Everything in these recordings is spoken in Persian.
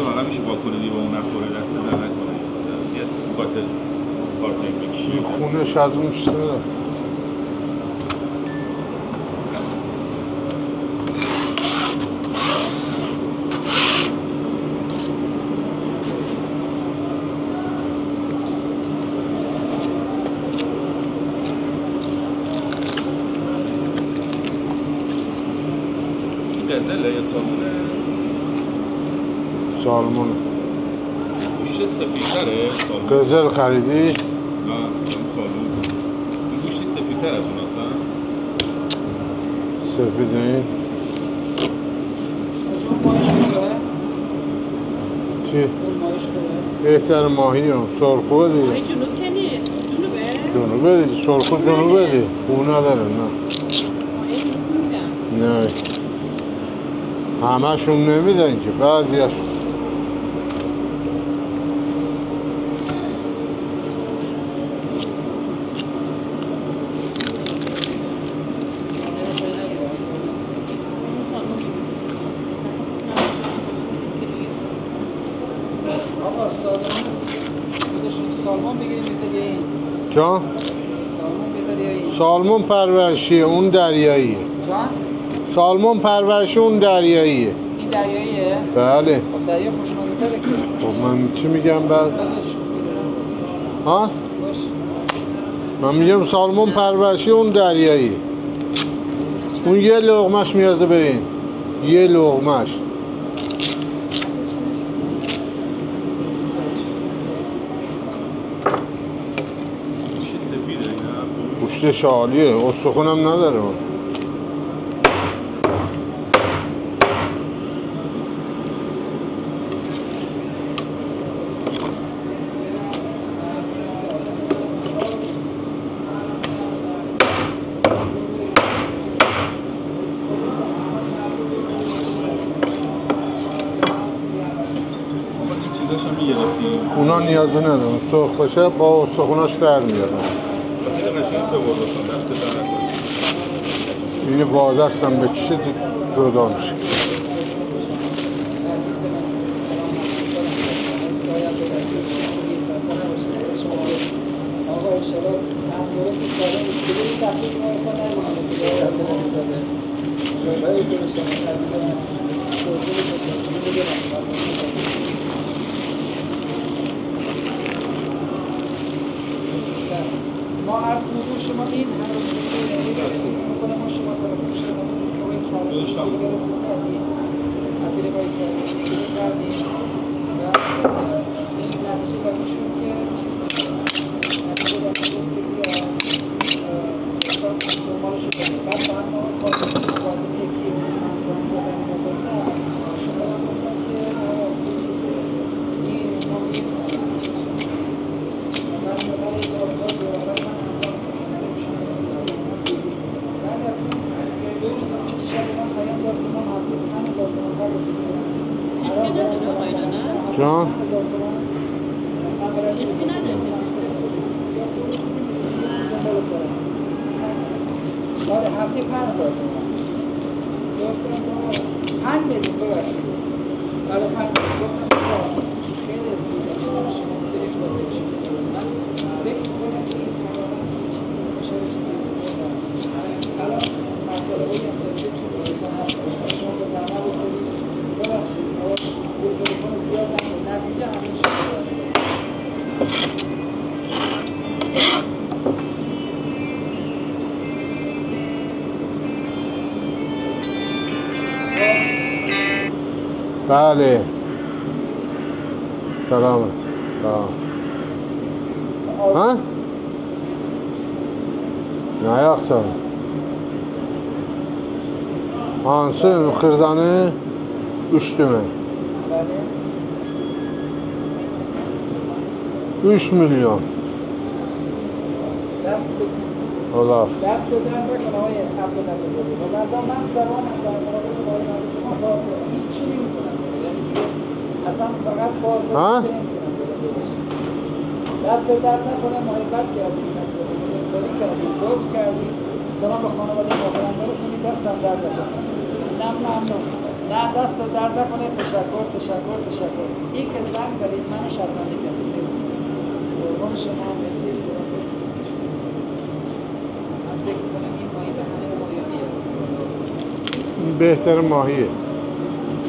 واقعا میشه با کنه دیگه با اون نخوره دست در نکنه یه قاطع پارتنگ بکشی این خونش از اون بیشتره گزله یا سالمونه؟ سالمونه گوشت سفیدتره؟ گزل خریدی؟ نه سالمون این گوشتی سفیدتر از اون هستن؟ سفید این؟ چی؟ بهتر ماهی هم سرخوه دیگه ماهی جنوب که نیست جنوبه دیگه سرخو جنوبه دیگه او نداره نه نه همه‌شون نمیدن که بعضیاشون سالمون بگیریم بهتر این جان؟ سالمون بهتر این سالمون پرورشیه اون دریاییه جان؟ سالمون پرورشی اون دریاییه این دریاییه؟ بله خب دریا خوشمزه تره که خب من چی میگم بس؟ ها؟ باش من میگم سالمون پرورشی اون دریاییه اون یه لقمش میازه به این یه لقمش گوشت سفیده نه؟ گوشت شالیه استخونم نداره من. اونا نیازی نداره سرخ باشه با استخوناش در میاد اینو با دستم بکشه جدا میشه ما عرض حضور شما این هم رو میکنه ما شما طرف شما دیگه رو فیز کردیم عدیل باید کردیم و این نتیجه بایدشون که چیز نتیجه بایدشون که بیا دنبالش کنیم بعد با هم ما بازی یکی زن زدن مدرن شما رو گفتن که اصلی چیزه این ما جان؟ بعد هفته 5000 5 میلیون ببخشید بعد 5 میلیون خیلی زیاده شما دارید واسه میشه من فکر می‌کنم که این چیزی میشه چیزی الان مطالبی هم دارید که شما به زحمت بکنید ببخشید تلفن زیاد نتیجه همین شده بله سلام سلام ها؟ نه یخسا Hansı xırdanı 3 tümə 3 milyon Olaf دست در نکن آقای عبدالعزیزی و بعد من زبانم در مقابل آقای عبدالعزیزی ما فاصله هیچی نمیتونم یعنی دیگه اصلا فقط فاصله نمیتونم دست در نکنه محبت کردی بزرگواری کردی لطف کردی سلام به خانواده محترم برسونی دستم در نکنه نه ممنون نه دست درد نکنه. تشکر. این که زنگ زدید منو شرمنده کردید. مرسی. قربان شما. مرسی. خدا حافظ. من فکر می‌کنم این ماهی به همه ماهی میاد. این بهتر ماهیه.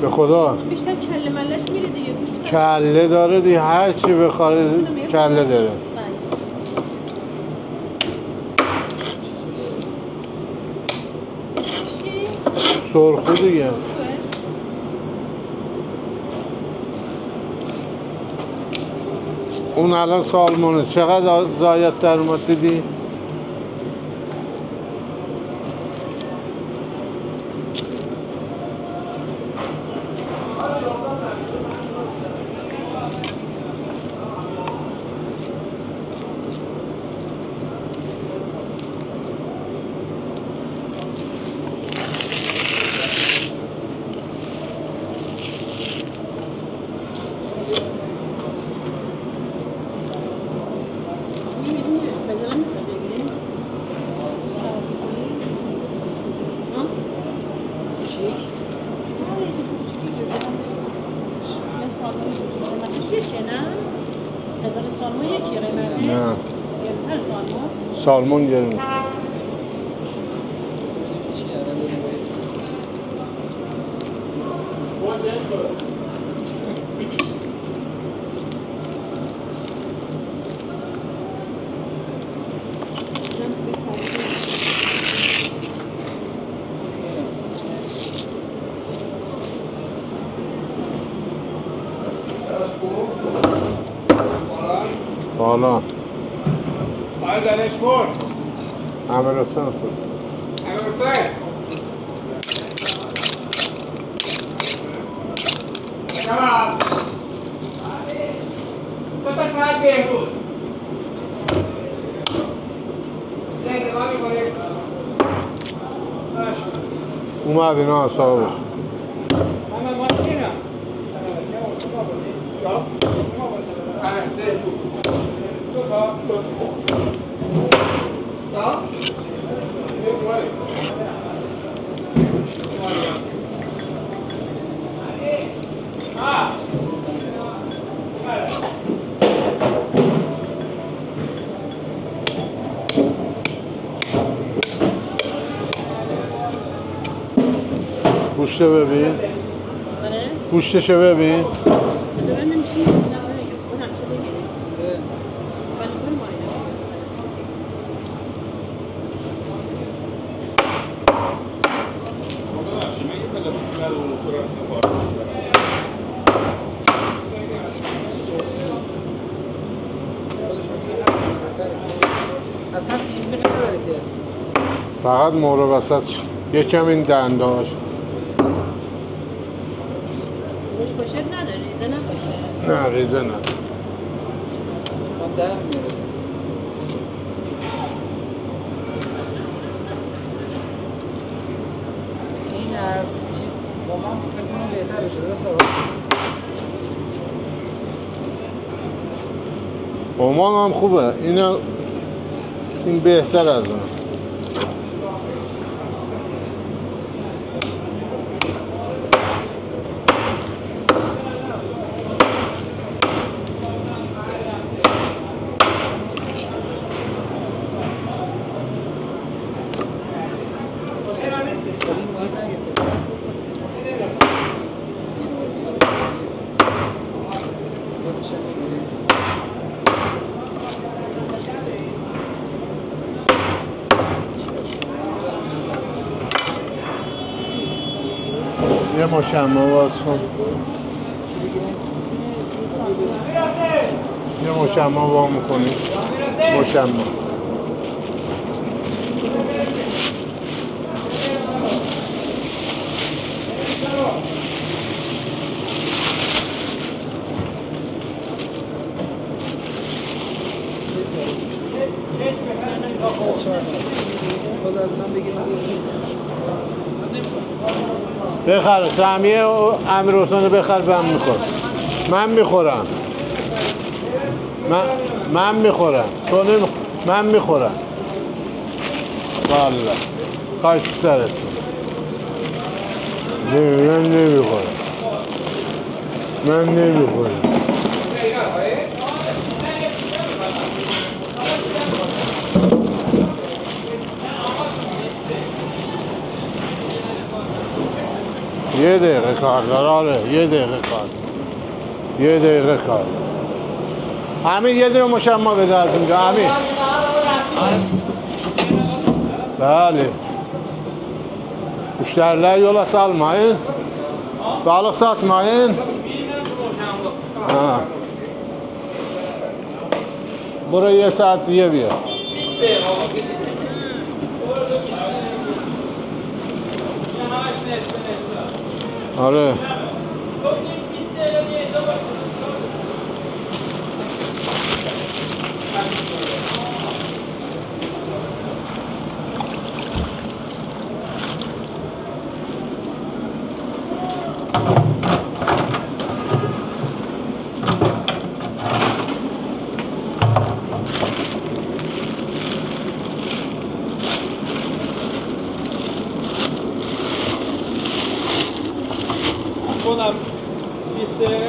به خدا. بیشتر کله ملش میره دیگه. گوشت کله داره دیگه، هر چی بخوره کله داره. سرخو دیگه. اون الان سالمونه چقدر زایت در اومد دیدی؟ نه سالمون گرونه. بالا Vai dare sforzo. امیر حسین است. اومد اینا اصابش. گوشت ببین. گوشتشو ببین. اصلا فیلمی نداره که فقط مهره وسط یکم این دنداش. روش باشه نداره، ریزه نباشه. نه ریزه نه. من در میاره. این از چیز با من فکر کنم بهتر بشه. درسته؟ عمان هم خوبه. این بهتر از اون. یه مشمع باز کن. یه مشمع وا میکنی. مشمع خود از من بگیر. بخر سهمیه امیر حسین بخر. من میخورم. من میخورم. تو من میخورم. والله خواهش سرت. من نمیخورم. من نمیخورم. یه دقیقه کار داره. آره یه دقیقه کار. یه دقیقه کار. امیر یه دونه مشمع بده از اونجا. امیر. بله. Müşteriler yola salmayın. Balık satmayın. Ha. Buraya saat diye bir yer. آره. خودم 20 دقیقه